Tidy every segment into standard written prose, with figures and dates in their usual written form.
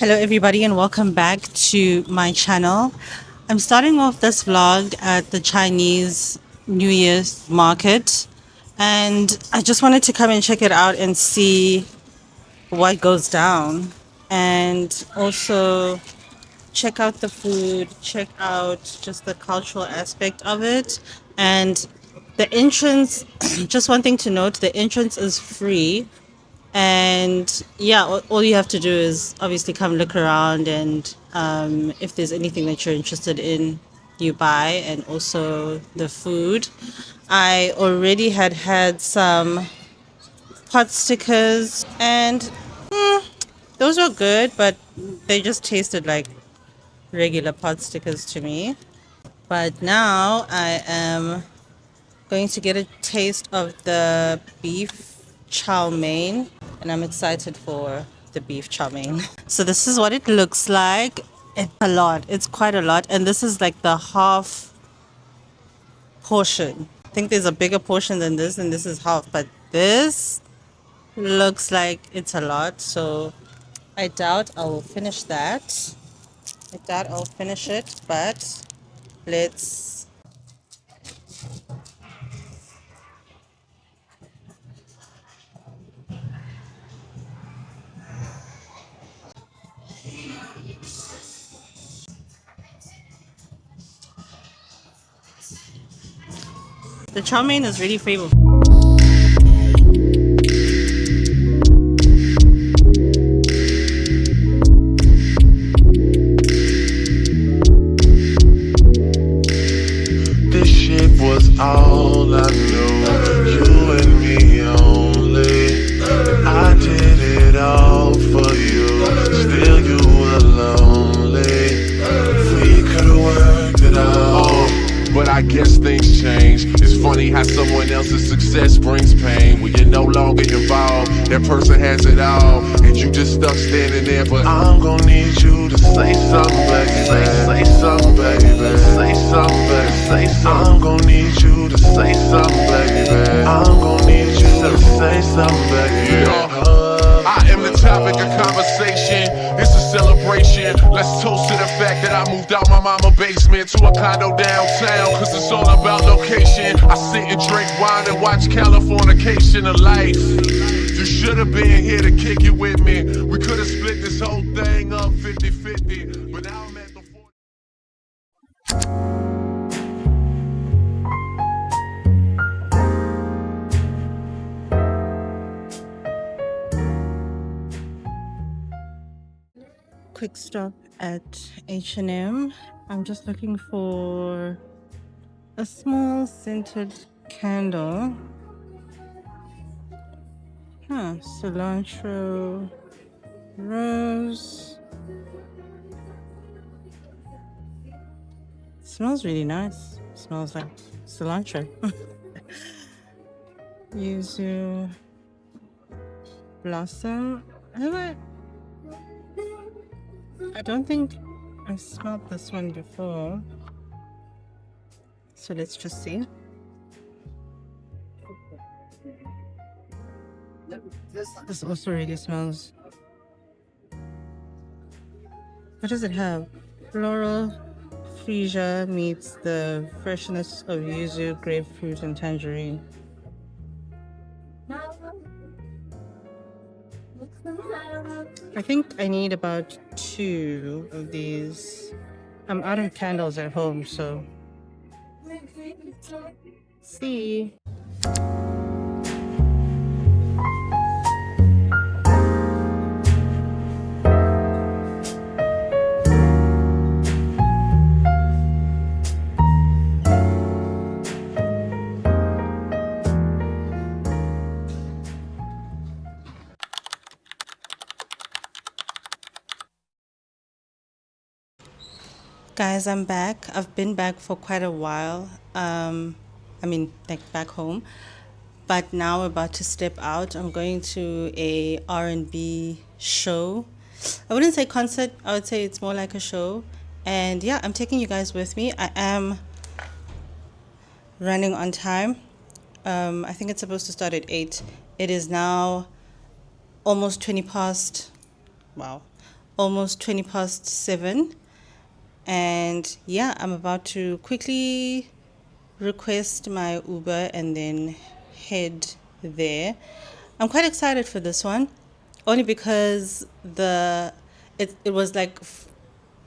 Hello, everybody, and welcome back to my channel. I'm starting off this vlog at the Chinese New Year's market, and I just wanted to come and check it out and see what goes down, and also check out the food, check out just the cultural aspect of it, and the entrance. Just one thing to note: the entrance is free, and yeah, all you have to do is obviously come look around, and if there's anything that you're interested in, you buy, and also the food. I already had some pot stickers, and those were good, but they just tasted like regular pot stickers to me. But now I am going to get a taste of the beef chow mein, and I'm excited for the beef chow mein. So this is what it looks like. It's a lot. It's quite a lot, and this is like the half portion. I think there's a bigger portion than this, and this is half, but this looks like it's a lot. So I doubt I will finish that. I doubt I'll finish it, but let's. The chow mein is really flavorful. This shit was all I knew. You and me only. I did it all for you. Still you were lonely. We could've worked it out. But I guess things change. It's funny how someone else's success brings pain. When you're no longer involved, that person has it all, and you just stuck standing there. But I'm gonna need you to say something, baby. Say something, baby. Say something, baby. Say something. I'm gonna need you to say something, baby. I'm gonna need you to say something, baby. I am the topic of conversation. It's a celebration. Let's toast to the fact that I moved out my mama basement to a condo downtown. Cause it's all about location. I sit and drink wine and watch Californication of life. You should have been here to kick it with me. We could have split this whole thing up 50-50. But now I'm at the 40. Quick stop at H&M. I'm just looking for a small scented candle. Cilantro, rose. Smells really nice. Smells like cilantro. Yuzu blossom. I don't think I smelled this one before. So let's just see. This also really smells. What does it have? Floral freesia meets the freshness of yuzu, grapefruit, and tangerine. I think I need about 2 of these. I'm out of candles at home, so see. Guys, I'm back. I've been back for quite a while. Like back home. But now we're about to step out. I'm going to a R&B show. I wouldn't say concert. I would say it's more like a show. And yeah, I'm taking you guys with me. I am running on time. I think it's supposed to start at 8. It is now almost 20 past. Wow. almost 20 past 7. And yeah, I'm about to quickly request my Uber and then head there. I'm quite excited for this one, only because it was like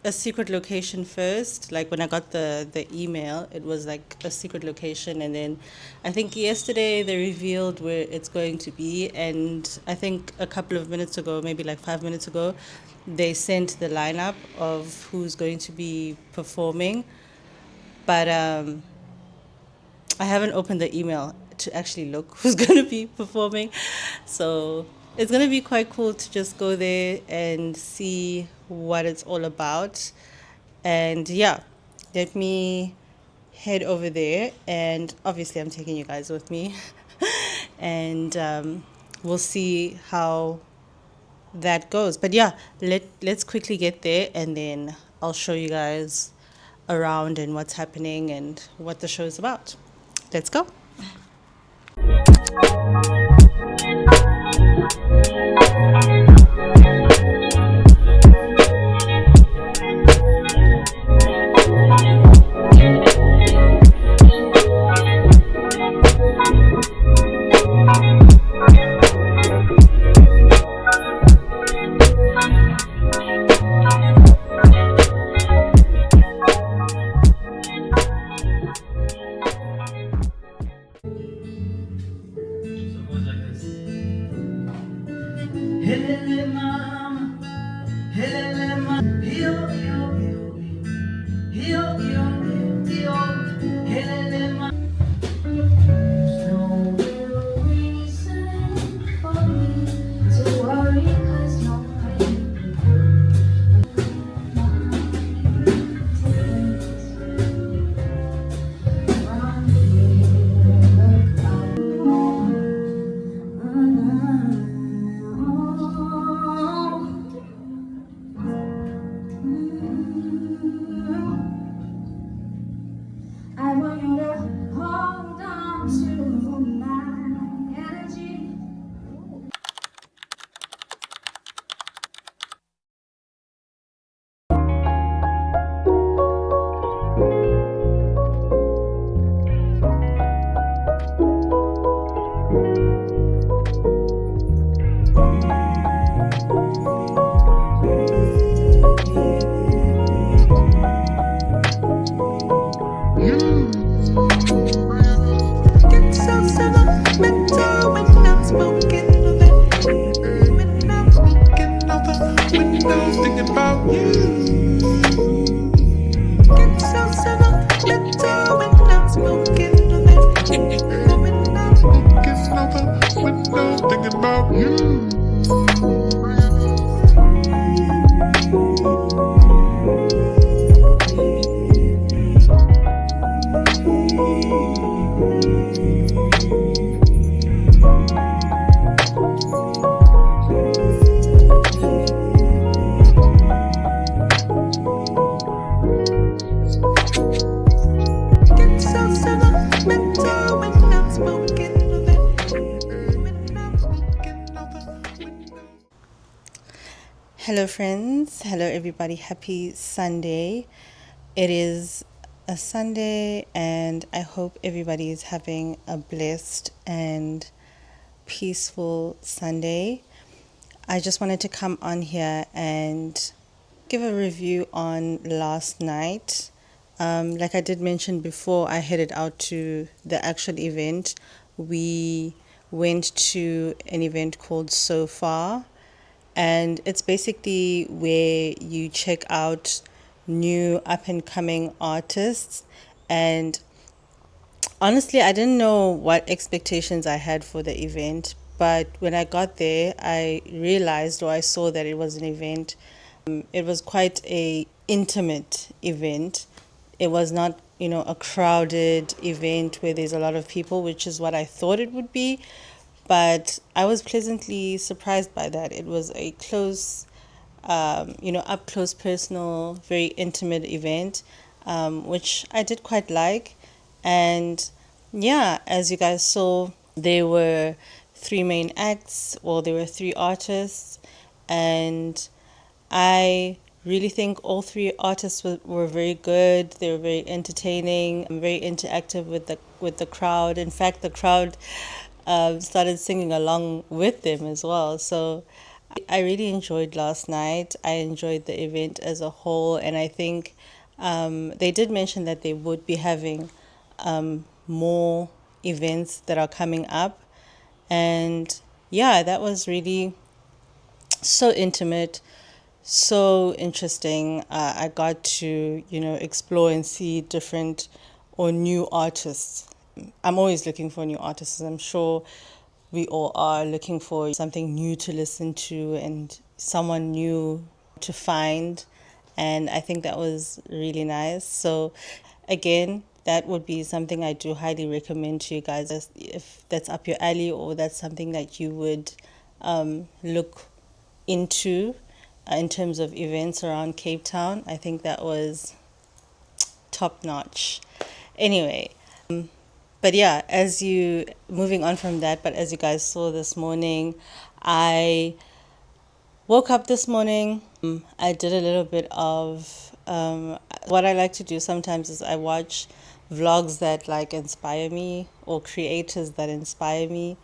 a secret location first. Like when I got the email, it was like a secret location, and then I think yesterday they revealed where it's going to be, and I think a couple of minutes ago, maybe like 5 minutes ago, they sent the lineup of who's going to be performing. But I haven't opened the email to actually look who's going to be performing. So it's going to be quite cool to just go there and see what it's all about. And yeah, let me head over there. And obviously, I'm taking you guys with me. And we'll see how that goes. But yeah, let's quickly get there, and then I'll show you guys around and what's happening and what the show is about. Let's go. I want you to hold on to my energy. Get so sentimental when I'm smoking of it. When I'm looking out the window, thinking about you. Get so sentimental when I'm smoking of it. When I'm looking out the window, thinking about you. Get so sentimental when I'm smoking of it. When I'm looking out the window. Hello, friends. Hello, everybody. Happy Sunday. It is a Sunday, and I hope everybody is having a blessed and peaceful Sunday. I just wanted to come on here and give a review on last night. Like I did mention before, I headed out to the actual event. We went to an event called Sofar, and it's basically where you check out new up and coming artists. And honestly, I didn't know what expectations I had for the event, but when I got there, I realized, or I saw, that it was an event. It was quite a intimate event. It was not, a crowded event where there's a lot of people, which is what I thought it would be. But I was pleasantly surprised by that. It was a close, up close, personal, very intimate event, which I did quite like. And yeah, as you guys saw, there were three main acts, well, there were three artists, and I really think all three artists were very good. They were very entertaining, very interactive with the crowd. In fact, the crowd started singing along with them as well. So I really enjoyed last night. I enjoyed the event as a whole, and I think they did mention that they would be having more events that are coming up. And yeah, that was really so intimate, so interesting. I got to, explore and see different or new artists. I'm always looking for new artists. I'm sure we all are looking for something new to listen to and someone new to find. And I think that was really nice. So, again, that would be something I do highly recommend to you guys if that's up your alley or that's something that you would look into in terms of events around Cape Town. I think that was top notch. Anyway, but yeah, as you moving on from that, but as you guys saw this morning, I woke up this morning. I did a little bit of what I like to do sometimes is I watch vlogs that like inspire me or creators that inspire me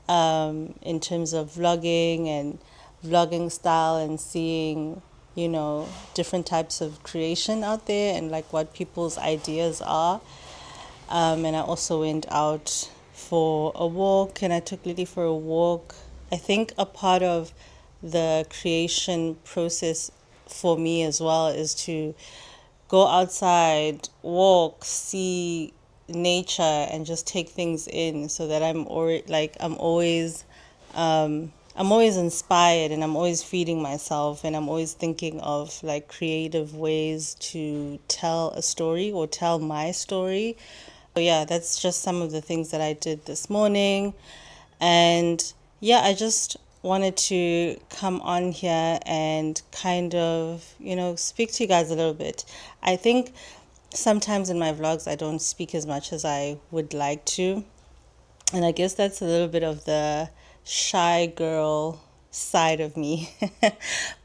in terms of vlogging and vlogging style and seeing, different types of creation out there and like what people's ideas are. And I also went out for a walk and I took Lily for a walk. I think a part of the creation process for me as well is to go outside, walk, see nature, and just take things in so that I'm always inspired and I'm always feeding myself and I'm always thinking of like creative ways to tell a story or tell my story. So yeah, that's just some of the things that I did this morning. And yeah, I just wanted to come on here and kind of, speak to you guys a little bit. I think sometimes in my vlogs I don't speak as much as I would like to. And I guess that's a little bit of the shy girl side of me.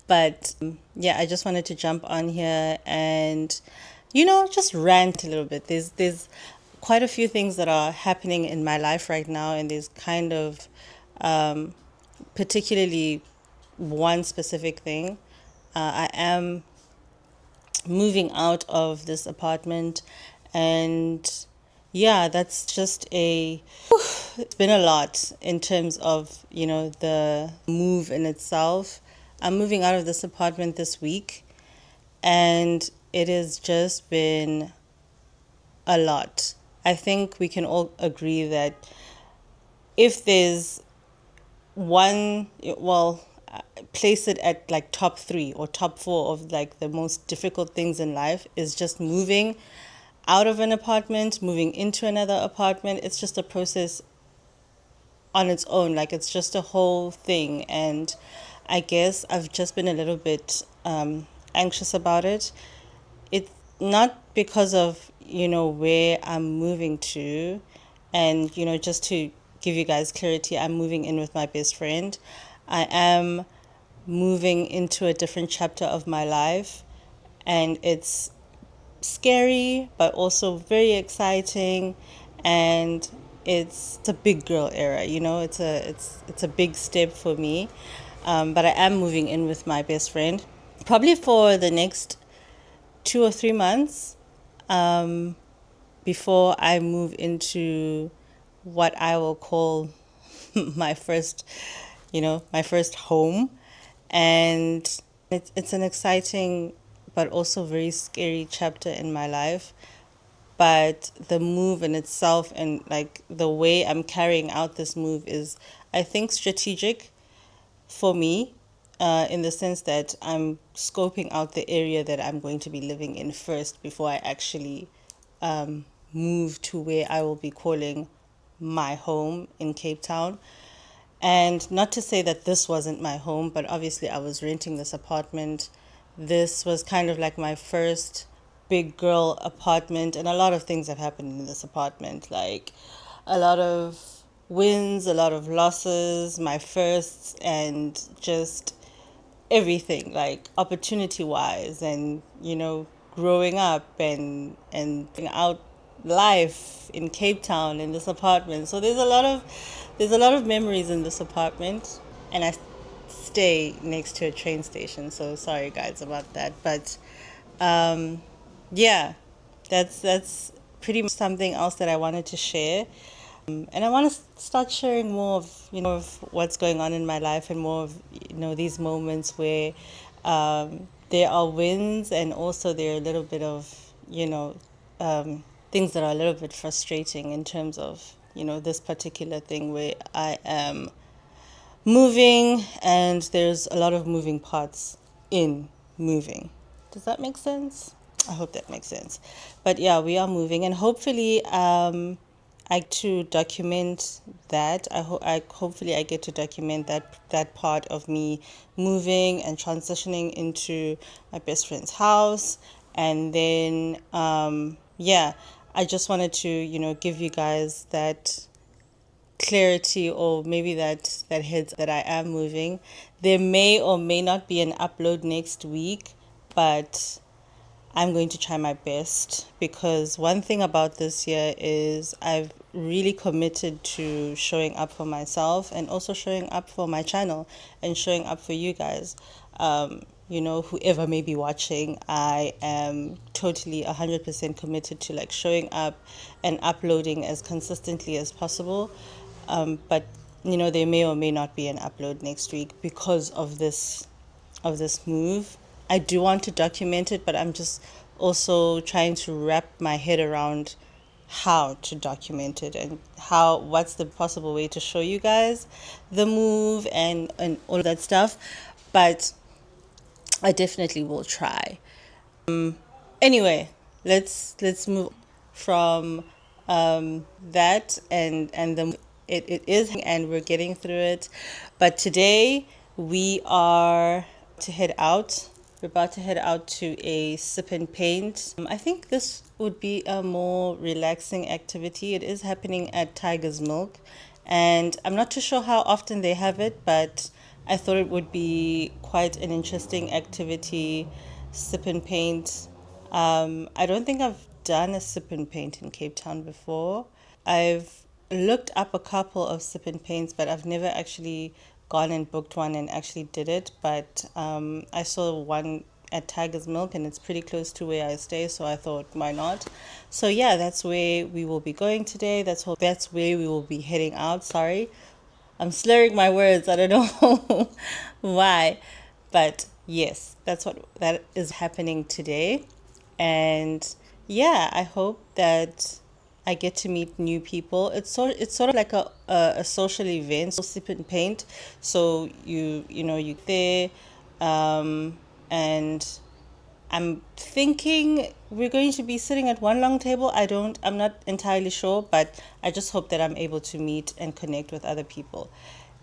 But yeah, I just wanted to jump on here and, just rant a little bit. There's quite a few things that are happening in my life right now, and there's kind of particularly one specific thing. I am moving out of this apartment, and yeah, that's just it's been a lot in terms of, the move in itself. I'm moving out of this apartment this week, and it has just been a lot. I think we can all agree that if there's one, well, place it at like top three or top four of like the most difficult things in life is just moving out of an apartment, moving into another apartment. It's just a process on its own. Like it's just a whole thing. And I guess I've just been a little bit anxious about it. It's not because of, where I'm moving to. And, just to give you guys clarity, I'm moving in with my best friend. I am moving into a different chapter of my life. And it's scary, but also very exciting. And it's a big girl era, it's a big step for me. But I am moving in with my best friend, probably for the next 2 or 3 months, before I move into what I will call my first, my first home. And it's an exciting but also very scary chapter in my life. But the move in itself and like the way I'm carrying out this move is, I think, strategic for me, in the sense that I'm scoping out the area that I'm going to be living in first before I actually move to where I will be calling my home in Cape Town. And not to say that this wasn't my home, but obviously I was renting this apartment. This was kind of like my first big girl apartment, and a lot of things have happened in this apartment, like a lot of wins, a lot of losses, my firsts, and just everything, like opportunity wise, and growing up and out life in Cape Town in this apartment. So there's a lot of memories in this apartment, and I stay next to a train station. So sorry guys about that, but yeah, that's pretty much something else that I wanted to share. And I want to start sharing more of what's going on in my life, and more of these moments where there are wins, and also there are a little bit of things that are a little bit frustrating in terms of this particular thing where I am moving, and there's a lot of moving parts in moving. Does that make sense? I hope that makes sense. But yeah, we are moving, and hopefully, I to document that. Hopefully I get to document that part of me moving and transitioning into my best friend's house, and then yeah, I just wanted to give you guys that clarity, or maybe that heads that I am moving. There may or may not be an upload next week, but I'm going to try my best, because one thing about this year is I've really committed to showing up for myself, and also showing up for my channel, and showing up for you guys. Whoever may be watching, I am totally 100% committed to like showing up and uploading as consistently as possible. But there may or may not be an upload next week because of this move. I do want to document it, but I'm just also trying to wrap my head around how to document it, and what's the possible way to show you guys the move and all of that stuff. But I definitely will try. Anyway, let's move from that, and it is, and we're getting through it. But today we are to head out. We're about to head out to a sip and paint. I think this would be a more relaxing activity. It is happening at Tiger's Milk, and I'm not too sure how often they have it, but I thought it would be quite an interesting activity. Sip and paint. I don't think I've done a sip and paint in Cape Town before. I've looked up a couple of sip and paints, but I've never actually gone and booked one and actually did it. But I saw one at Tiger's Milk, and it's pretty close to where I stay, so I thought, why not? So yeah, that's where we will be going today. That's where we will be heading out. Sorry, I'm slurring my words. I don't know why. But yes, that is happening today. And yeah, I hope that I get to meet new people. It's sort of like a social event, so sip and paint. So you there, and I'm thinking we're going to be sitting at one long table. I'm not entirely sure, but I just hope that I'm able to meet and connect with other people.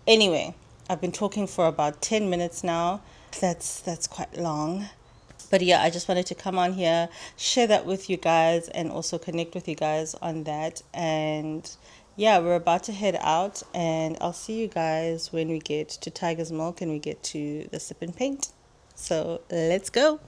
Anyway, I've been talking for about 10 minutes now. That's quite long. But yeah, I just wanted to come on here, share that with you guys, and also connect with you guys on that. And yeah, we're about to head out, and I'll see you guys when we get to Tiger's Milk and we get to the sip and paint. So let's go.